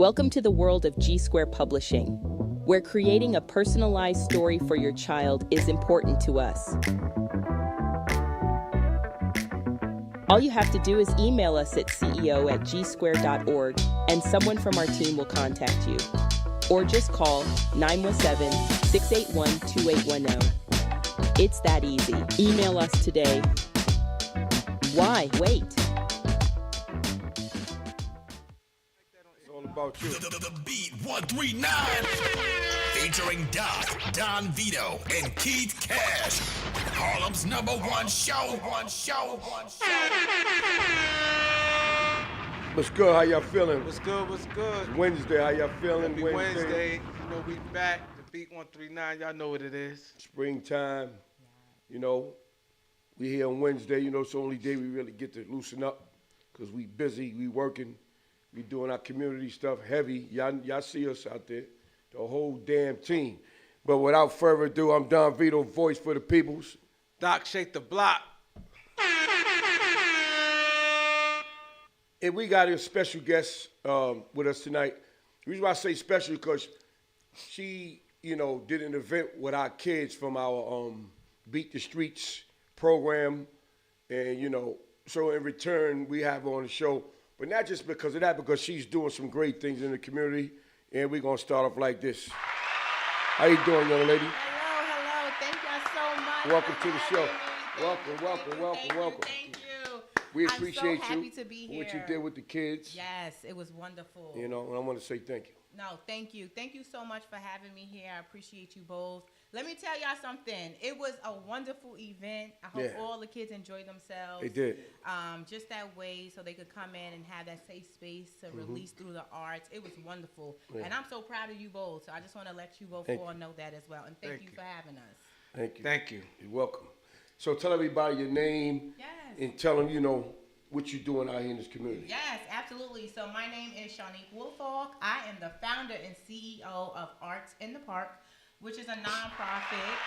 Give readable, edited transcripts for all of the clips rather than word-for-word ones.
Welcome to the world of G Square Publishing, where creating a personalized story for your child is important to us. All you have to do is email us at ceo@gsquare.org and someone from our team will contact you. Or just call 917-681-2810. It's that easy. Email us today. Why wait? It's all about you. The Beat 139 featuring Doc, Don Vito, and Keith Cash. Harlem's #1 show. What's good? How y'all feeling? What's good? What's good? Wednesday, how y'all feeling? Happy Wednesday. You know we back. The Beat 139. Y'all know what it is. Springtime. You know, we here on Wednesday. You know, it's the only day we really get to loosen up because we busy, we working, we doing our community stuff heavy. Y'all see us out there, the whole damn team. But without further ado, I'm Don Vito, voice for the peoples. Doc, shake the block. And we got a special guest with us tonight. The reason why I say special because she, you know, did an event with our kids from our Beat the Streets program. And, you know, so in return, we have her on the show. But not just because of that, because she's doing some great things in the community. And we're going to start off like this. How you doing, young lady? Hello. Thank y'all so much. Welcome for to the show. having me. Welcome. Thank you. We appreciate I'm so happy you to be for what you here. did with the kids. Yes, it was wonderful. You know, and I want to say thank you. No, thank you. Thank you so much for having me here. I appreciate you both. Let me tell y'all something. It was a wonderful event. I hope all the kids enjoyed themselves. They did. Just that way so they could come in and have that safe space to release through the arts. It was wonderful. Yeah. And I'm so proud of you both. So I just want to let you both Thank all you. know that as well. And thank you for having us. Thank you. Thank you. You're welcome. So tell everybody your name Yes. and tell them, you know, what you're doing out here in this community. Yes, absolutely. So my name is Shawnique Woolfolk. I am the founder and CEO of Arts in the Park, which is a nonprofit,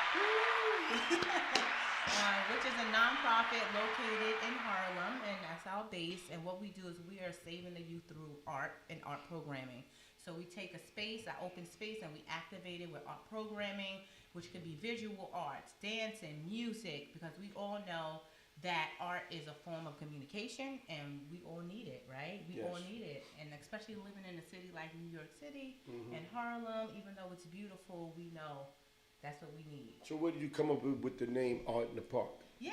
located in Harlem, and that's our base. And what we do is we are saving the youth through art and art programming. So we take a space, an open space, and we activate it with art programming, which could be visual arts, dancing, music, because we all know that art is a form of communication, and we all need it, right? We all need it, and especially living in a city like New York City and Harlem, even though it's beautiful, we know that's what we need. So where did you come up with the name Art in the Park? Yeah,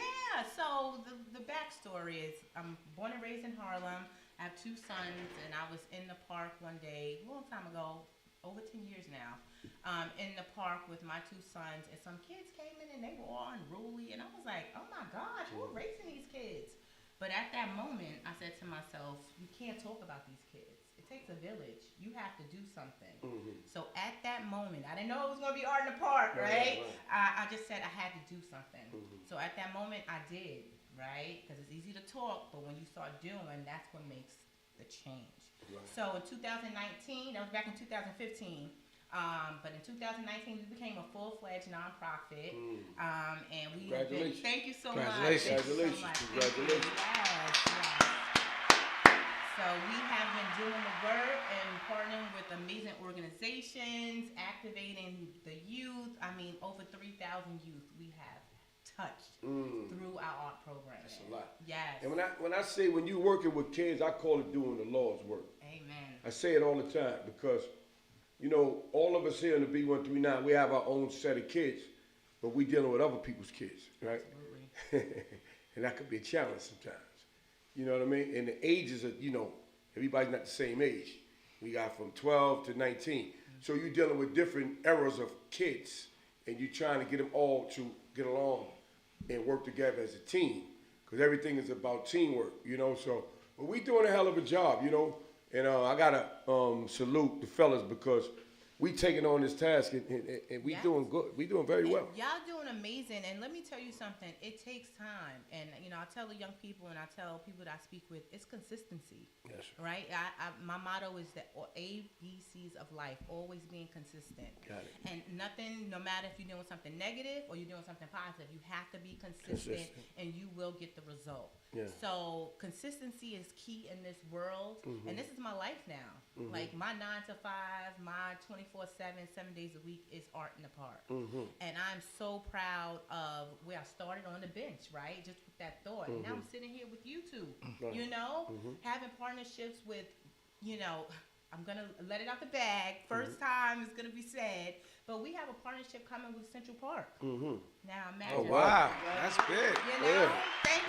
so the backstory is I'm born and raised in Harlem. I have two sons, and I was in the park one day, a long time ago, over 10 years now, in the park with my two sons, and some kids came in and they were all unruly, and I was like, oh my gosh, who are raising these kids? But at that moment, I said to myself, you can't talk about these kids. It takes a village. You have to do something. So at that moment, I didn't know it was going to be Art in the Park, right? I just said I had to do something. So at that moment, I did, right? Because it's easy to talk, but when you start doing, that's what makes the change. So in 2019, that was back in 2015, but in 2019 we became a full-fledged nonprofit, and we have been, thank you so much. Congratulations. Yes. So we have been doing the work and partnering with amazing organizations, activating the youth. I mean, over 3,000 youth we have touched through our art program. That's a lot. Yes. And when I say when you're working with kids, I call it doing the Lord's work. Amen. I say it all the time because, you know, all of us here in the B139, we have our own set of kids, but we dealing with other people's kids, right? Absolutely. And that could be a challenge sometimes. You know what I mean? And the ages are, you know, everybody's not the same age. We got from 12 to 19. So you're dealing with different eras of kids, and you're trying to get them all to get along and work together as a team, because everything is about teamwork, you know. So, but we doing a hell of a job, you know. And I gotta salute the fellas because we taking on this task and we doing good. We doing very well. Y'all doing amazing. And let me tell you something. It takes time. And, I tell the young people and I tell people that I speak with, it's consistency. Yes. Right? My motto is that ABCs of life, always being consistent. Got it. And nothing, no matter if you're doing something negative or you're doing something positive, you have to be consistent. And you will get the result. Yeah. So consistency is key in this world. And this is my life now. Like my 9 to 5, my 24/7, 7 days a week is art in the park. And I'm so proud of where I started on the bench, right? Just with that thought. And now I'm sitting here with you two, having partnerships with, I'm going to let it out the bag. First time is going to be said. But we have a partnership coming with Central Park. Now imagine. Oh, wow. That's big. Thank you.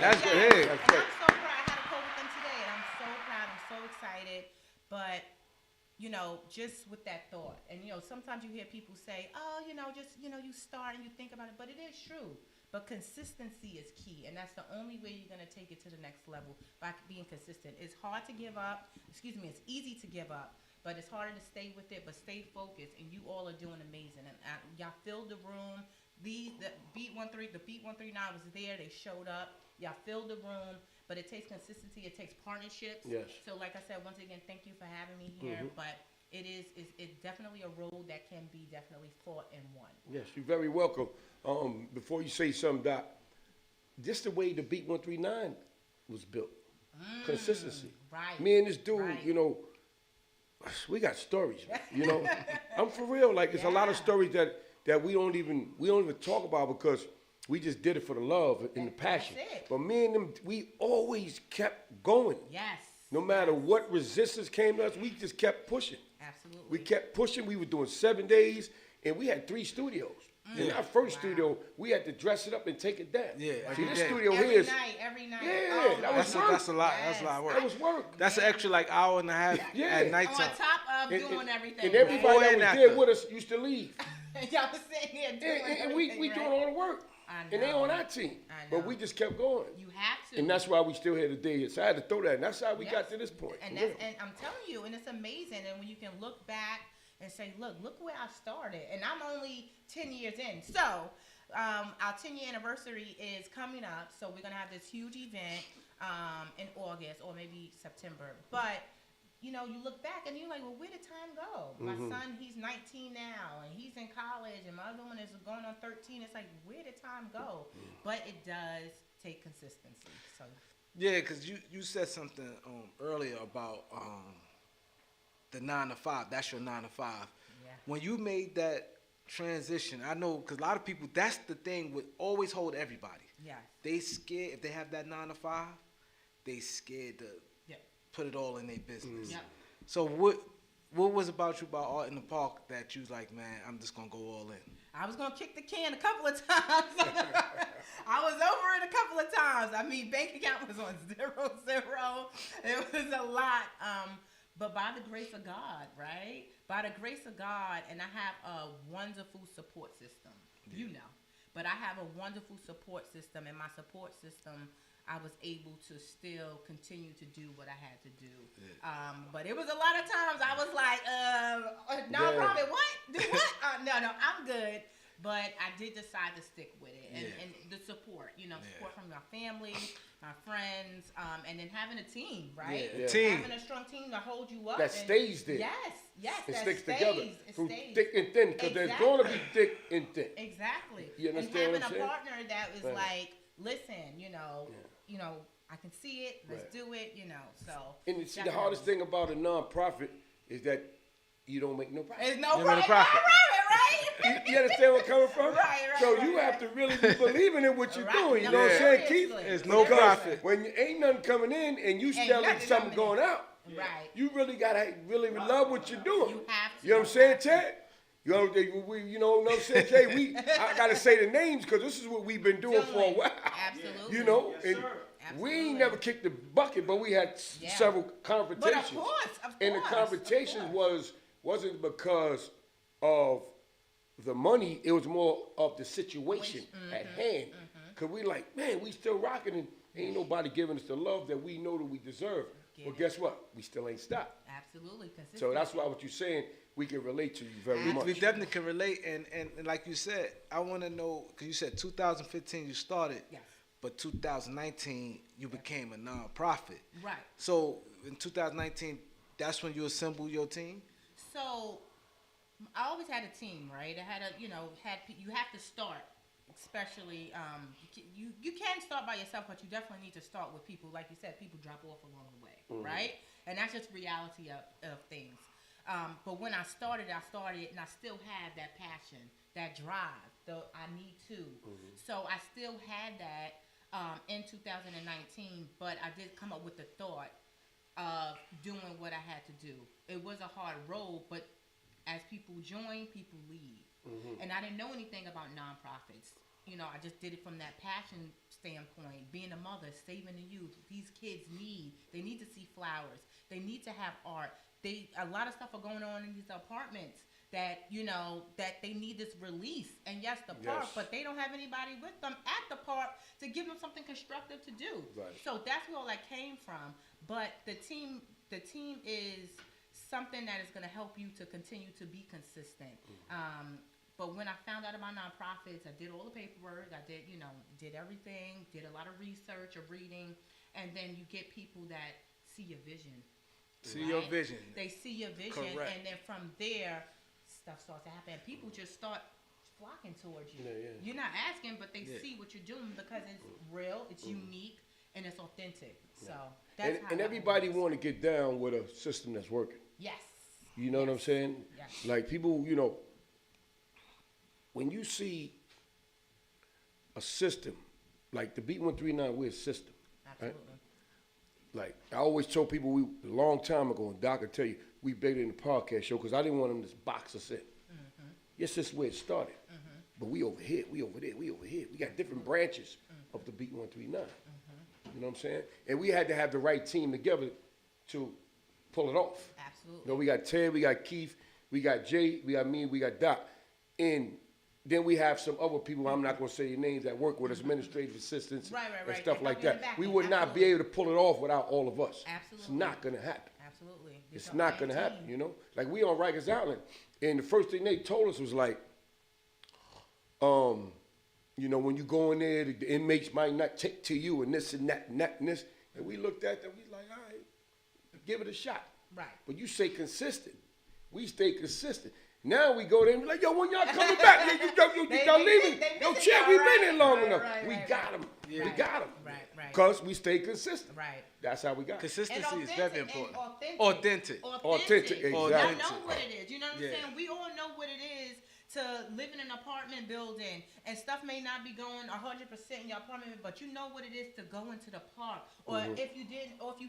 That's guys. big. And I'm so proud. I had a call with them today, and I'm so proud. I'm so excited. But, just with that thought. And, sometimes you hear people say, oh, you start and you think about it. But it is true. But consistency is key. And that's the only way you're going to take it to the next level, by being consistent. It's hard to give up. It's easy to give up. But it's harder to stay with it, but stay focused, and you all are doing amazing. And y'all filled the room. The Beat 139 was there. They showed up. Y'all filled the room, but it takes consistency. It takes partnerships. Yes. So, like I said, once again, thank you for having me here. But it's definitely a road that can be definitely fought and won. Yes, you're very welcome. Before you say something, Doc, just the way the Beat 139 was built, consistency. Right. Me and this dude, Right. We got stories, I'm for real. Like, it's a lot of stories that we don't even talk about because we just did it for the love and the passion. That's it. But me and them, we always kept going. Yes. No matter what resistance came to us, we just kept pushing. Absolutely. We kept pushing. We were doing 7 days, and we had 3 studios. In our first studio, we had to dress it up and take it down. Yeah, See, this day. studio Every here is every night. Yeah, Oh, that was work. That's a lot. That's a lot of work. That was work. That's an extra hour and a half at On nighttime. top of doing everything. And everybody Before and that was there after. with us used to leave. Y'all was sitting here doing And everything, we right? doing all the work. I And they know. on our team. I But know. we just kept going. You have to. And that's why we still here today. So I had to throw that. And that's how we Yes. got to this point. And for that's real. and I'm telling you, and it's amazing. And when you can look back and say, look where I started, and I'm only 10 years in. So our 10-year anniversary is coming up. So we're gonna have this huge event in August or maybe September. But you look back and you're like, well, where did time go? My son, he's 19 now, and he's in college, and my other one is going on 13. It's like, where did time go? But it does take consistency. So Yeah, because you said something earlier about the 9 to 5. That's your 9 to 5. Yeah. When you made that transition, I know because a lot of people, that's the thing with always hold everybody. yes. They scared if they have that 9 to 5, they scared to Yeah. put it all in their business. Yep. So what was about you about Art in the Park that you was like, man, I'm just gonna go all in? I was gonna kick the can a couple of times. I was over it a couple of times. I mean, bank account was on 0. It was a lot. But by the grace of God, right? By the grace of God, and I have a wonderful support system. But I have a wonderful support system, and my support system, I was able to still continue to do what I had to do. Yeah. But it was a lot of times I was like, nonprofit, what? Do what? No, I'm good. But I did decide to stick with it. And the support, support from my family, my friends, and then having a team, right? Yeah. Team. Having a strong team to hold you up. That stays there. Yes. It that sticks stays. together It through stays. thick and thin because there's going to be thick and thin. Exactly. You and understand having what I'm a saying? partner that was Right. like, listen, I can see it. Let's do it. So. And you see, the hardest thing about a nonprofit is that you don't make no profit. There's no You make a profit, profit. right? You understand where I'm coming from? Right. So you have to really be believing in what you're Right. doing. You No, know what I'm saying, seriously. Keith? There's no Because profit. when you ain't nothing coming in and you still nothing got something coming going in. out, Right. you really gotta really love what you're doing. You have to. You know what I'm saying, Ted? You know what I'm saying, Jay? I gotta say the names because this is what we've been doing for a while. Absolutely. You know, Yes, and sir. we Absolutely. ain't never kicked the bucket, but we had several But confrontations. of course. And the confrontation wasn't because of the money, it was more of the situation at hand. Because we like, man, we still rocking and ain't nobody giving us the love that we know that we deserve. Well, guess what? We still ain't stopped. Absolutely. Consistency. So that's why what you're saying, we can relate to you very much. We definitely can relate, and like you said, I want to know, because you said 2015 you started, Yes. but 2019 you became a nonprofit. Right. So in 2019, that's when you assembled your team? So I always had a team, right? I had you have to start, especially you can start by yourself, but you definitely need to start with people. Like you said, people drop off along the way, right? And that's just reality of things. But when I started, and I still have that passion, that drive. Though I need to, so I still had that in 2019. But I did come up with the thought of doing what I had to do. It was a hard road, but as people join, people leave. And I didn't know anything about nonprofits. You know, I just did it from that passion standpoint. Being a mother, saving the youth. These kids they need to see flowers. They need to have art. A lot of stuff are going on in these apartments that, that they need this release. And yes, the park, but they don't have anybody with them at the park to give them something constructive to do. Right. So that's where all that came from. But the team is something that is going to help you to continue to be consistent. But when I found out about nonprofits, I did all the paperwork. I did everything, did a lot of research or reading. And then you get people that see your vision. See your vision. They see your vision. Correct. And then from there, stuff starts to happen. People just start flocking towards you. Yeah. You're not asking, but they see what you're doing because it's real, it's unique, and it's authentic. So that's how And that everybody works. want to get down with a system that's working. Yes. You know what I'm saying? Yes. Like people, when you see a system, like the Beat 139, we're a system. Absolutely. Right? Like I always told people, a long time ago, and Doc will tell you, we begged in the podcast show because I didn't want them to box us in. Yes, this is where it started. But we over here, we over there, we over here. We got different branches of the Beat 139. You know what I'm saying? And we had to have the right team together to pull it off. Absolutely. We got Ted, we got Keith, we got Jay, we got me, we got Doc. And then we have some other people, I'm not going to say their names, that work with us, administrative assistants Right. and stuff They like help you in that. the back We end. would not be able to pull it off without all of us. Absolutely. It's not going to happen. Absolutely. It's not going to happen, Like we on Rikers Island, and the first thing they told us was like, when you go in there, the inmates might not take to you and this and that and that and this. And we looked at them, we like, all right, give it a shot. Right. But you stay consistent. We stay consistent. Now we go there and be like, yo, when y'all coming back? Y'all leaving? Yo, Chad, we been in long enough. We got them. Yeah. We got them. Right. Because we stay consistent. Right. That's how we got it. Consistency is very important. Authentic, exactly. Y'all know what it is. You know what I'm Yeah. saying? We all know what it is to live in an apartment building, and stuff may not be going 100% in your apartment, but you know what it is to go into the park, or if you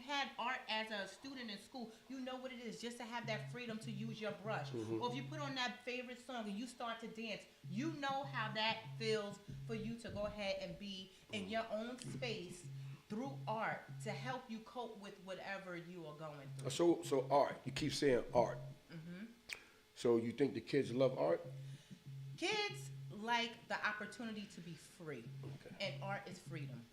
had art as a student in school, you know what it is just to have that freedom to use your brush, or if you put on that favorite song and you start to dance, you know how that feels for you to go ahead and be in your own space through art to help you cope with whatever you are going through. So art, you keep saying art. So you think the kids love art? Kids like the opportunity to be free, and art is freedom,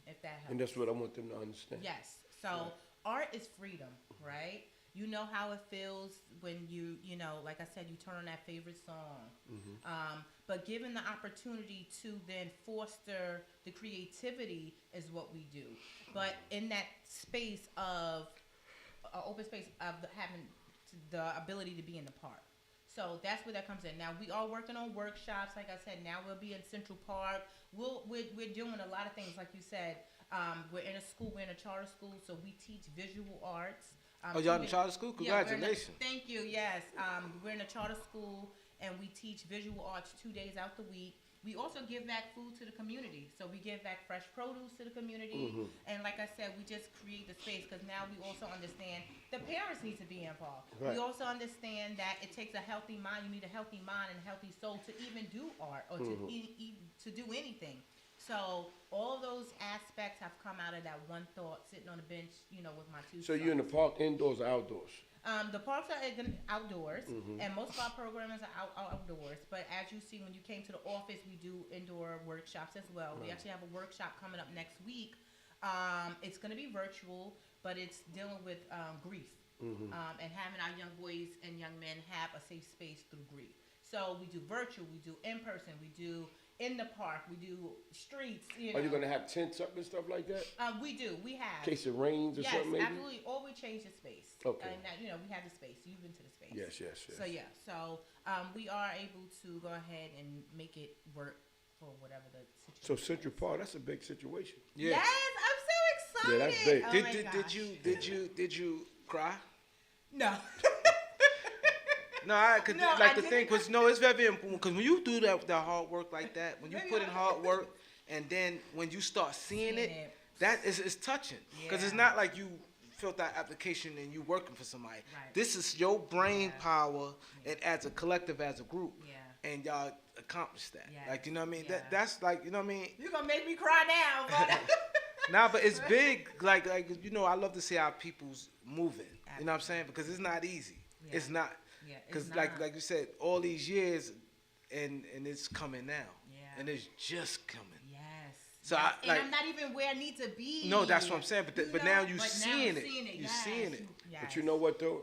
if that helps. And that's what I want them to understand. Yes, so art is freedom, right? You know how it feels when you like I said, you turn on that favorite song. But given the opportunity to then foster the creativity is what we do. But in that space of open space of having the ability to be in the park. So that's where that comes in. Now we are working on workshops. Like I said, now we'll be in Central Park. We're doing a lot of things. Like you said, we're in a school. We're in a charter school, so we teach visual arts. Y'all in charter school? Congratulations. Thank you. Yes, we're in a charter school, and we teach visual arts 2 days out the week. We also give back food to the community. So we give back fresh produce to the community. And like I said, we just create the space because now we also understand the parents need to be involved. Right. We also understand that it takes a healthy mind. You need a healthy mind and a healthy soul to even do art or to do anything. So all those aspects have come out of that one thought, sitting on the bench, with my two So sons. you're in the park, indoors or outdoors? The parks are outdoors, and most of our programs are outdoors. But as you see, when you came to the office, we do indoor workshops as well. We actually have a workshop coming up next week. It's going to be virtual, but it's dealing with grief. and having our young boys and young men have a safe space through grief. So we do virtual, we do in person, we do in the park, we do streets. You know. Are you gonna have tents up and stuff like that? We do. We have. In case it rains or yes, something, maybe? absolutely. Or we change the space. Okay. And that, we have the space. You've been to the space. Yes. So yeah. So we are able to go ahead and make it work for whatever the situation. So Central Park, that's a big situation. Yeah. Yes, I'm so excited. Yeah, that's big. Oh my Did you cry? No. No, the I thing didn't. was, it's very important because when you do that hard work like that, when you put in hard work, and then when you start seeing it, that is touching because it's Yeah. not like you filled that application and you working for somebody. Right. This is your brain power and as a collective, as a group, and y'all accomplished that. Yes. Like, you know what I mean? Yeah. That's like, you know what I mean? You're gonna make me cry now, but Nah, but it's big. Like I love to see how people's moving. You know what I'm saying? Because it's not easy. Yeah. It's not. Yeah, it's Because not. like you said, all these years, and it's coming now. Yeah. And it's just coming. yes. So yes. I, like, and I'm not even where I need to be. No, that's what I'm saying. But now you but seeing now it. I'm seeing it. You Yes. seeing it. Yes. But you know what though?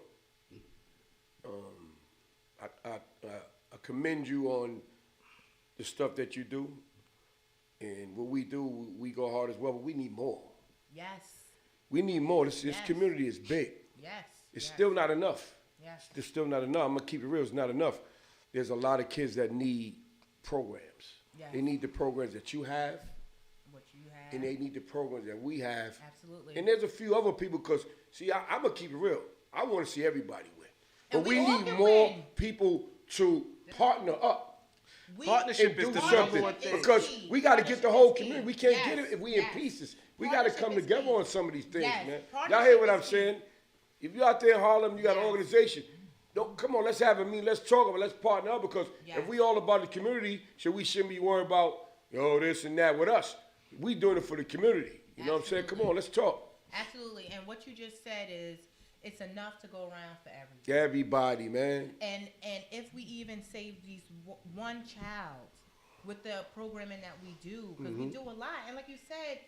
I commend you on the stuff that you do, and what we do, we go hard as well. But we need more. Yes. We need more. This Yes. community is big. Yes. It's yes. still not enough. Yes. It's still not enough. I'm gonna keep it real. It's not enough. There's a lot of kids that need programs. Yes. They need the programs that you have, What you have. and they need the programs that we have. Absolutely. And there's a few other people, because, see, I'm going to keep it real. I want to see everybody win. But And we we all need can more win. people to partner up Partnership and is do the something. number one thing. Because we got to get the Partnership whole is key. community. We can't Yes, get it if we yes. in pieces. We got to Partnership come is together key. on some of these things, Yes, man. partnership Y'all hear what is I'm key. saying? If you're out there in Harlem, you got an Yes. organization. Don't, come on, let's have a meeting. Let's talk about it. Let's partner up, because Yes. if we all about the community, we shouldn't be worried about, this and that with us. We doing it for the community. You know what I'm saying? Come on, let's talk. Absolutely. And what you just said is, it's enough to go around for everyone. Everybody, man. And if we even save these one child with the programming that we do, because we do a lot, and like you said,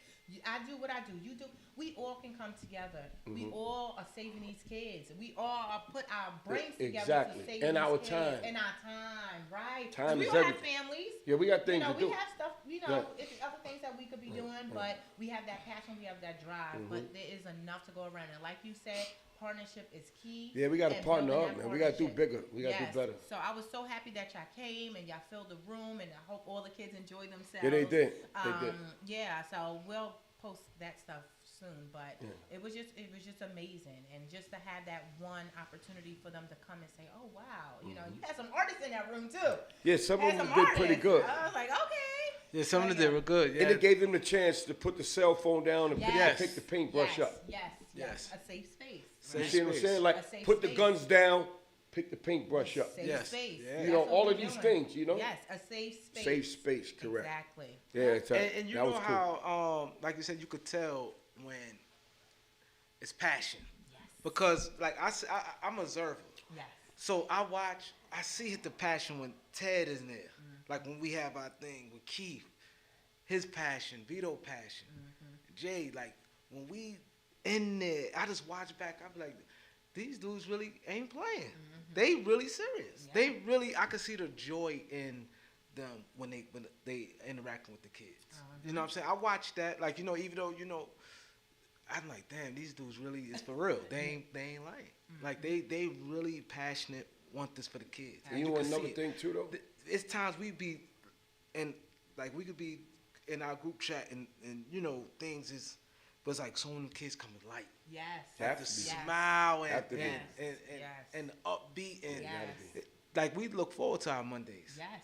I do what I do, you do. We all can come together. We all are saving these kids. We all are put our brains together Exactly. to save And these our kids. time. And our time, right? Time we is all have everything. families. Yeah, we got things to we do. have stuff. Right. It's other things that we could be doing, but we have that passion, we have that drive. But there is enough to go around, and like you said, partnership is key. Yeah, we got to and partner building up, that man. We got to do partnership. bigger. We got to Yes. do better. So I was so happy that y'all came and y'all filled the room, and I hope all the kids enjoyed themselves. Yeah, they did. They did. Yeah, so we'll post that stuff soon, but it was just amazing, and just to have that one opportunity for them to come and say, "Oh wow, you had some artists in that room too." Yeah, some of Had them some did pretty artists. good. I was like, okay. Yeah, some of them were good. Yeah. And it gave them the chance to put the cell phone down and Yes. pick the paintbrush yes, up. Yes, Yes. a safe space. You Safe see what I'm space. saying? A Like, safe put the space. guns down, pick the paintbrush up. Safe Yes. space. Yeah. That's You know, what all we're of these doing. things, you know? Yes, a safe space. Safe space, correct. Exactly. Yeah, it's And you that know was cool. how, like you said, you could tell when it's passion. Yes. Because, like, I'm an observer. Yes. So I see the passion when Ted is there. Like when we have our thing with Keith, his passion, Vito passion, Jay, like when we in there, I just watch back, I be like, these dudes really ain't playing. They really serious. Yeah. They really, I could see the joy in them when they interacting with the kids. You know what I'm saying? I watch that, like, even though, I'm like, damn, these dudes really is for real. They ain't lying. Like they really passionate, want this for the kids. And you know can another see it. thing too, though? It's times we be, and like we could be in our group chat and things is, but it's like so many kids come to light. Yes. Have The to be. Yes. smile Have to be. and the upbeat and Yes. like we look forward to our Mondays. Yes.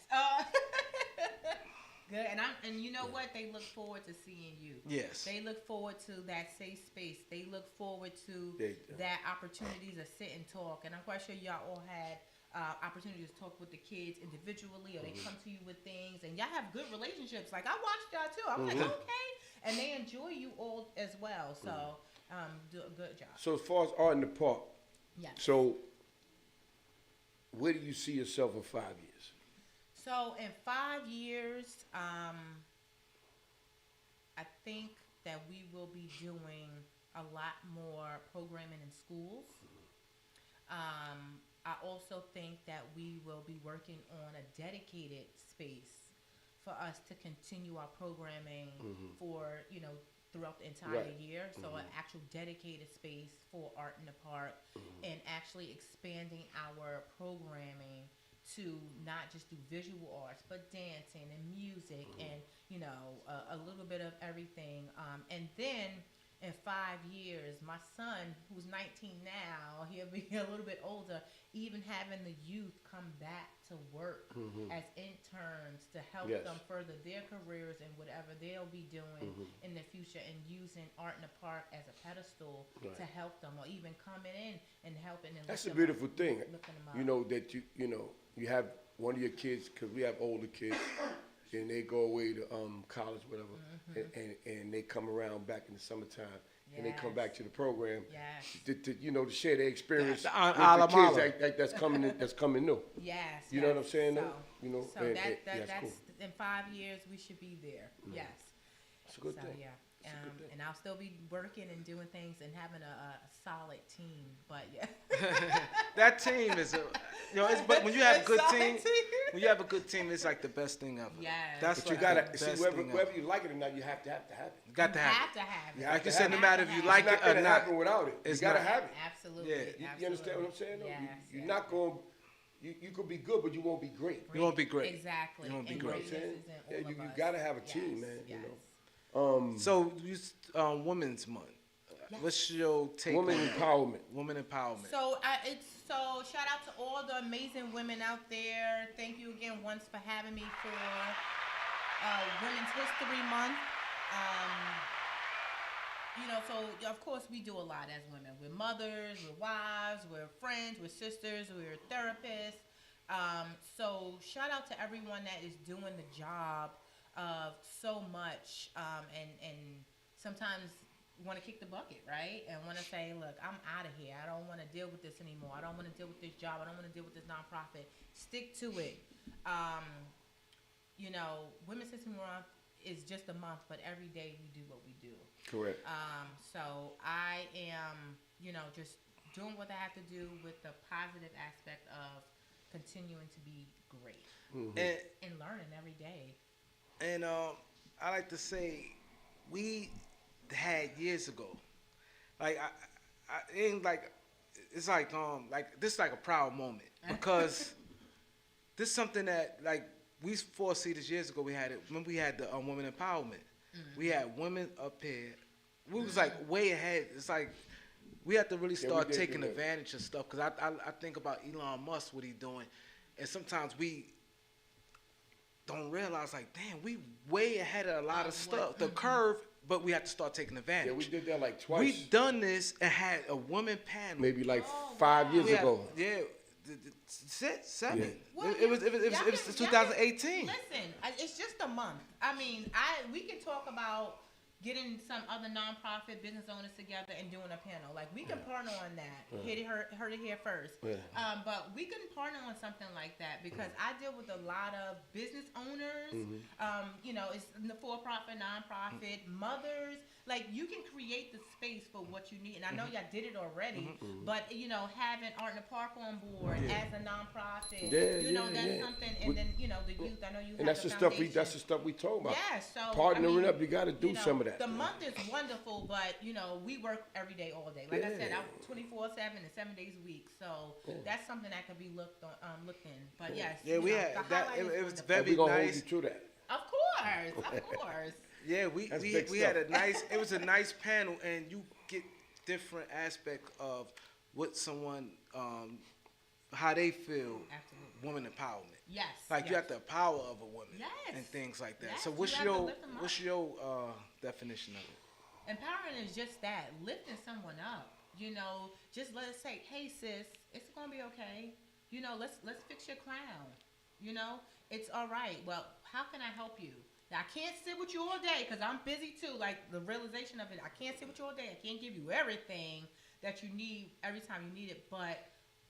Good. And you know what? They look forward to seeing you. Yes. They look forward to that safe space. They look forward to They do. that opportunity to sit and talk. And I'm quite sure y'all all had opportunities to talk with the kids individually, or they come to you with things, and y'all have good relationships. Like I watched y'all too. I'm like, okay, and they enjoy you all as well. So, do a good job. So as far as art in the park, Yes. so where do you see yourself in 5 years? So in 5 years, I think that we will be doing a lot more programming in schools. I also think that we will be working on a dedicated space for us to continue our programming for, throughout the entire year. So an actual dedicated space for Art in the Park and actually expanding our programming to not just do visual arts, but dancing and music and, a little bit of everything. And then in 5 years, my son, who's 19 now, he'll be a little bit older, even having the youth come back to work as interns to help them further their careers and whatever they'll be doing in the future, and using Art in the Park as a pedestal to help them, or even coming in and helping. And that's a beautiful thing. That you have one of your kids, because we have older kids, and they go away to college, whatever, and they come around back in the summertime, and they come back to the program to share their experience with the kids that's coming new. Yes. You know what I'm saying? So that's cool. In 5 years we should be there. Yes. It's a good thing. Yeah. And I'll still be working and doing things and having a solid team, but that team is but when you have a good team, it's like the best thing ever. Yes. That's but you gotta see whether you like it or not. You have to have it. You got to have it. Like you said, no matter if you like it or not. It's not gonna happen without it. You gotta have it. Absolutely. Yeah. You understand what I'm saying? Yes, you're not going. You could be good, but you won't be great. You won't be great. Exactly. You won't be great. You gotta have a team, man. Yes. So Women's Month. Yes. What's your take Women on empowerment. Women empowerment. So shout out to all the amazing women out there. Thank you again once for having me for Women's History Month. So of course we do a lot as women. We're mothers, we're wives, we're friends, we're sisters, we're therapists. So shout out to everyone that is doing the job of so much, and sometimes want to kick the bucket, right? And want to say, look, I'm out of here. I don't want to deal with this anymore. I don't want to deal with this job. I don't want to deal with this nonprofit. Stick to it. Women's History Month is just a month, but every day we do what we do. Correct. So I am, just doing what I have to do with the positive aspect of continuing to be great and learning every day. And I like to say, we had years ago, like I ain't like, it's like this is like a proud moment, because this is something that like we foresee this years ago. We had it when we had the women empowerment. We had women up here. We was like way ahead. It's like we have to really start taking advantage of stuff, because I think about Elon Musk, what he's doing, and sometimes we don't realize, like, damn, we way ahead of a lot of stuff, the curve, but we have to start taking advantage. Yeah, we did that like twice. We done this and had a women panel. Maybe like 5 years ago. Yeah, 7. Yeah. Well, it was 2018. Listen, it's just a month. I mean, we can talk about getting some other nonprofit business owners together and doing a panel. Like, we can partner on that. Heard it here first. But we can partner on something like that, because I deal with a lot of business owners. It's the for-profit, nonprofit, mothers. Like, you can create the space for what you need. And I know y'all did it already, but, having Art in the Park on board as a nonprofit, that's something. And then, the youth, I know you and have the foundation. That's the stuff we talk about. Yeah, so partnering up, you got to do some of that. The month is wonderful, but we work every day, all day. Like I said, I'm 24/7 and 7 days a week. So that's something that can be looked in. But yes, we had that. It was very we're gonna nice. hold you to that. Of course. Yeah, we had a nice. It was a nice panel, and you get different aspects of what someone, how they feel. Absolutely. Woman empowerment. Yes. Like, you have the power of a woman. Yes. And things like that. Yes, So what's your definition of it? Empowering is just that, lifting someone up. Just let us say, hey sis, it's gonna be okay. Let's fix your crown. It's all right. Well, how can I help you? Now, I can't sit with you all day because I'm busy too. Like, the realization of it, I can't sit with you all day. I can't give you everything that you need every time you need it. But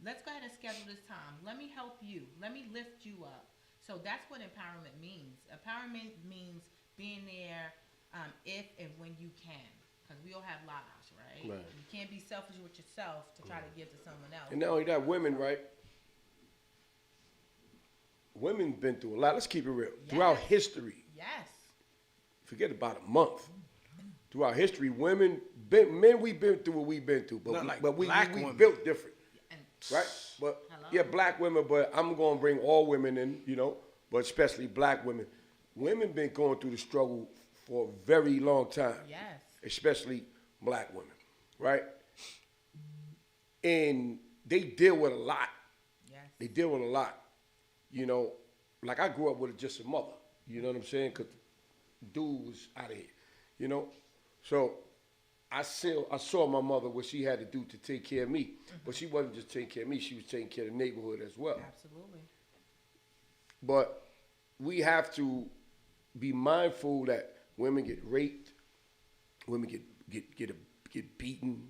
let's go ahead and schedule this time. Let me help you. Let me lift you up. So that's what empowerment means. Empowerment means being there if and when you can. because we all have lives, right? Right. You can't be selfish with yourself to try to give to someone else. And not only that, women, right? Women been through a lot. Let's keep it real. Yes. Throughout history, Yes. forget about a month. Throughout history, men, we've been through what we've been through, but Not like we black women. built different, And right? But Hello? yeah, black women, but I'm gonna bring all women in, but especially black women. Women been going through the struggle for a very long time. yes. Especially black women, right? And they deal with a lot. Yes. They deal with a lot. Like I grew up with just a mother. You know what I'm saying? Because dude was out of here. So I saw my mother what she had to do to take care of me. But she wasn't just taking care of me. She was taking care of the neighborhood as well. Absolutely. But we have to be mindful that women get raped, women get beaten.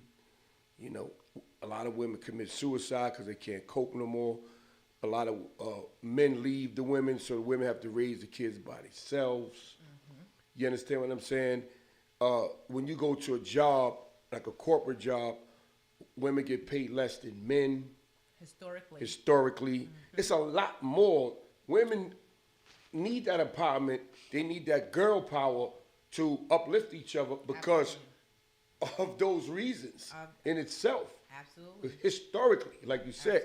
A lot of women commit suicide because they can't cope no more. A lot of men leave the women, so the women have to raise the kids by themselves. Mm-hmm. You understand what I'm saying? When you go to a job, like a corporate job, women get paid less than men. Historically. Mm-hmm. It's a lot more. Women need that empowerment. They need that girl power to uplift each other because of those reasons in itself. Absolutely. Historically, like you said,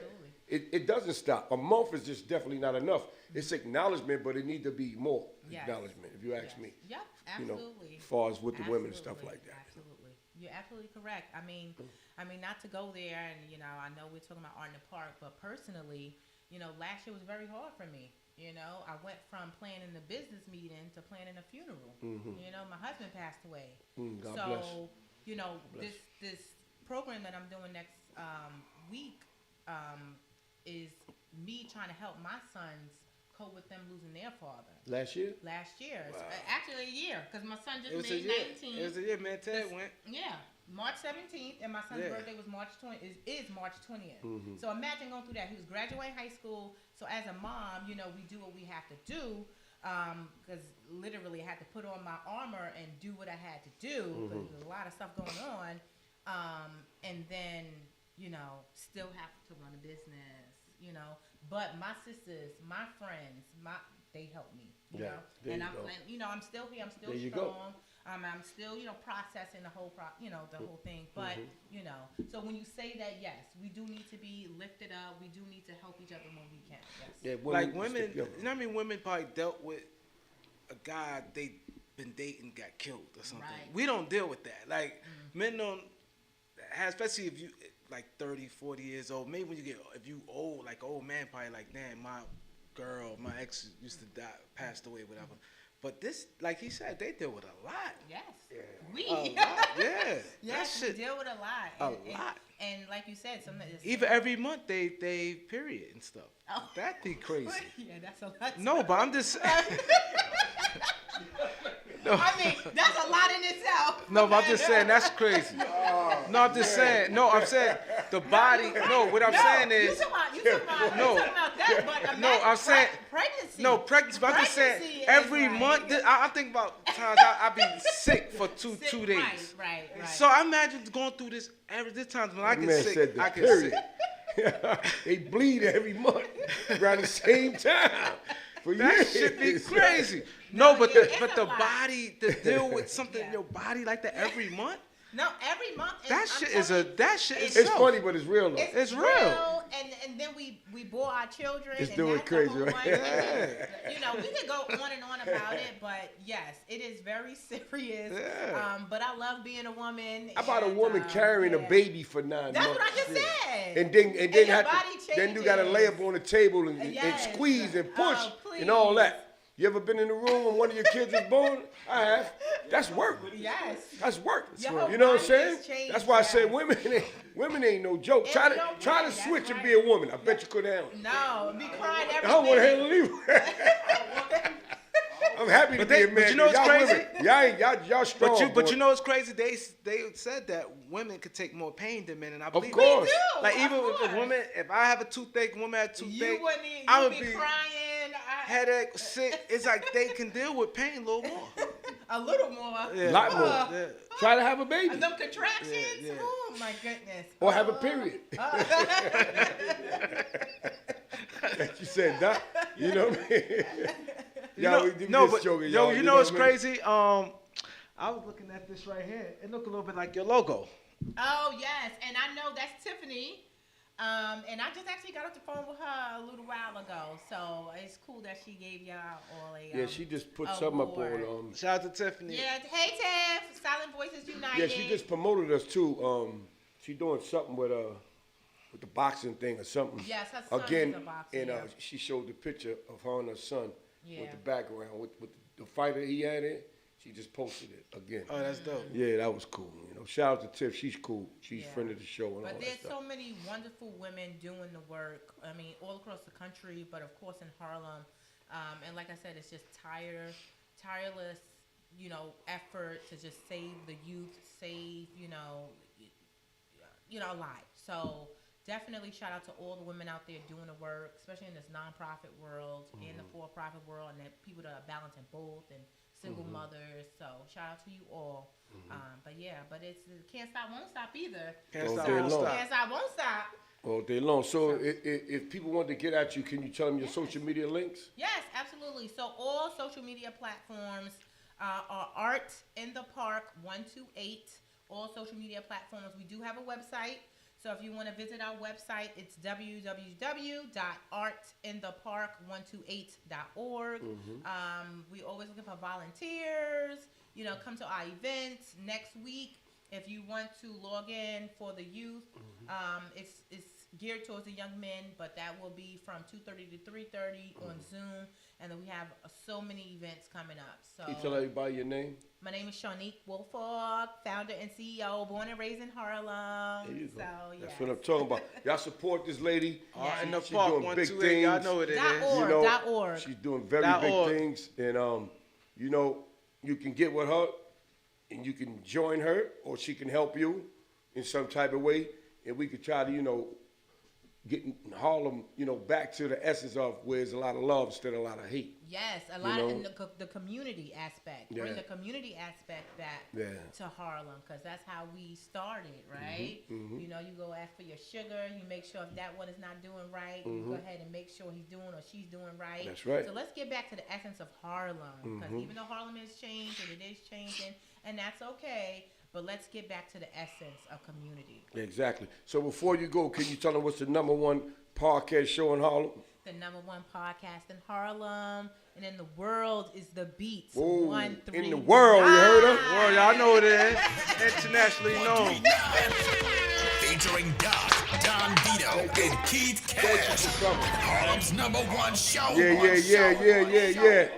Absolutely. it doesn't stop. A month is just definitely not enough. It's acknowledgement, but it need to be more acknowledgement, if you ask me. Yep, absolutely. As far as with the women and stuff like that. Absolutely. You're absolutely correct. I mean, not to go there, and I know we're talking about art in the park, but personally, last year was very hard for me. I went from planning a business meeting to planning a funeral. Mm-hmm. My husband passed away. God bless. This program that I'm doing next week is me trying to help my sons cope with them losing their father. Last year? Last year. Wow. Actually a year, because my son just It was made a year. 19. It was a year, man. Ted went. Yeah, March 17th, and my son's birthday was March 20th. Is March 20th. Mm-hmm. So imagine going through that. He was graduating high school. So as a mom, we do what we have to do. Because literally I had to put on my armor and do what I had to do. Because there's a lot of stuff going on. And then, still have to run a business, But my sisters, my friends, they help me, you know. And I'm still here. I'm still strong. I'm still, processing the whole the whole thing. But, so when you say that, yes, we do need to be lifted up. We do need to help each other when we can. Yes. Yeah, Like women, women probably dealt with a guy they been dating got killed or something. Right. We don't deal with that. Like men don't, especially if you like 30, 40 years old. Maybe when if you old, like old man, probably like, damn, my ex used to die, passed away, whatever. But this, like he said, they deal with a lot. Yes. Yeah. We. A lot, yeah. Yes, that we shit, deal with a lot. a lot. And like you said, Even every month they period and stuff. Oh. That'd be crazy. Yeah, that's a lot. No, but I'm just. No. I mean, that's a lot in itself. No, but I'm just saying that's crazy. No, I'm just saying. No, I'm saying the body. No, what I'm saying is. You talking about that, but no, I'm saying pregnancy. No, pregnancy. But I'm just saying Pregnancy every is month. like- I think about times I be sick for two days. Right. So I imagine going through this this times when I get Man sick, said the I get period. sick. They bleed every month around the same time. For That years. should be crazy. No, but it's the a lot. body to deal with something in Yeah. your body like that every month. No, every month. and That I'm shit telling you, is It's funny, but it's real though. It's real. And then we bore our children. It's and doing that's crazy, the whole right? one. And, we could go on and on about it, but yes, it is very serious. Yeah. But I love being a woman. How about a and, woman carrying a yeah. baby for 9 That's months? what I just said. And then your have body to, then you got to lay up on the table and Yes. squeeze and push Oh, and all please. that. You ever been in the room when one of your kids was born? I have. That's work. Yes. That's work. Your whole You know what I'm body saying? has changed, That's why I say yes. women ain't no joke. Ain't Try no to way, that's switch and right. be a woman. I bet you couldn't handle it. No, be crying every I don't want to minute. handle it. I'm happy to But be a but man. you know what's y'all crazy? Women, y'all strong. But boy. you know what's crazy? They said that women could take more pain than men, and I believe Of course. do. Like Of even course. if a woman, if I have a toothache, a woman has a You toothache, wouldn't. I You'd would be be crying. headache, sick. It's like they can deal with pain a little more. A little more. Yeah. A lot more. Yeah. Try to have a baby. Them contractions. Yeah. Oh my goodness. Or have a period. She said, Doc, you know what I mean? You know what's crazy? I was looking at this right here. It looked a little bit like your logo. Oh yes, and I know that's Tiffany. And I just actually got off the phone with her a little while ago, so it's cool that she gave y'all all a Yeah, she just put something up on. Shout out to Tiffany. Yeah, hey Tiff, Silent Voices United. Yeah, she just promoted us too. She doing something with the boxing thing or something. Yes, her son again, is a boxer. and Yeah. she showed the picture of her and her son Yeah. with the background with the fighter he had in. She just posted it again. Oh, that's dope. Yeah, that was cool. You know, shout out to Tiff. She's cool. She's Yeah. friend of the show and all But that there's stuff. so many wonderful women doing the work. I mean, all across the country, but of course in Harlem. And like I said, it's just tireless, effort to just save the youth, save, lives. So definitely shout out to all the women out there doing the work, especially in this nonprofit world and the for-profit world, and that people that are balancing both and single mothers. So shout out to you all. But it can't stop, won't stop either. Can't All stop, day won't long. stop. Can't stop, won't stop. All day long. So if people want to get at you, can you tell them your social media links? Yes, absolutely. So all social media platforms are Art in the Park 128. All social media platforms. We do have a website. So if you want to visit our website, it's www.artinthepark128.org. We always looking for volunteers. Come to our events next week. If you want to log in for the youth, it's geared towards the young men, but that will be from 2:30 to 3:30 on Zoom. And then we have so many events coming up. So Can you tell everybody your name? my name is Shawnique Woolfolk, founder and CEO, born and raised in Harlem. There you go. So, That's yes. what I'm talking about. Y'all support this lady. Yeah. In the She's park, doing big 128. Y'all things. know what it Dot is. org. .org. She's doing very .org. big things, and you can get with her, and you can join her, or she can help you in some type of way, and we could try to get Harlem, back to the essence of where there's a lot of love instead of a lot of hate. Yes, a lot in know? the community aspect. Bring Yeah. the community aspect back to Harlem, because that's how we started, right? You go ask for your sugar, you make sure if that one is not doing right, you go ahead and make sure he's doing or she's doing right. That's right. So let's get back to the essence of Harlem, because even though Harlem has changed and it is changing, and that's okay, but let's get back to the essence of community. Exactly. So before you go, can you tell them what's the #1 podcast show in Harlem? The #1 podcast in Harlem and in the world is The Beats. Whoa, 139. in the world, you heard her? Well, y'all know what it is. Internationally known. 139. Featuring Doc, Don Vito, and Keith Thank you Cash. for coming. Harlem's #1 show. Yeah.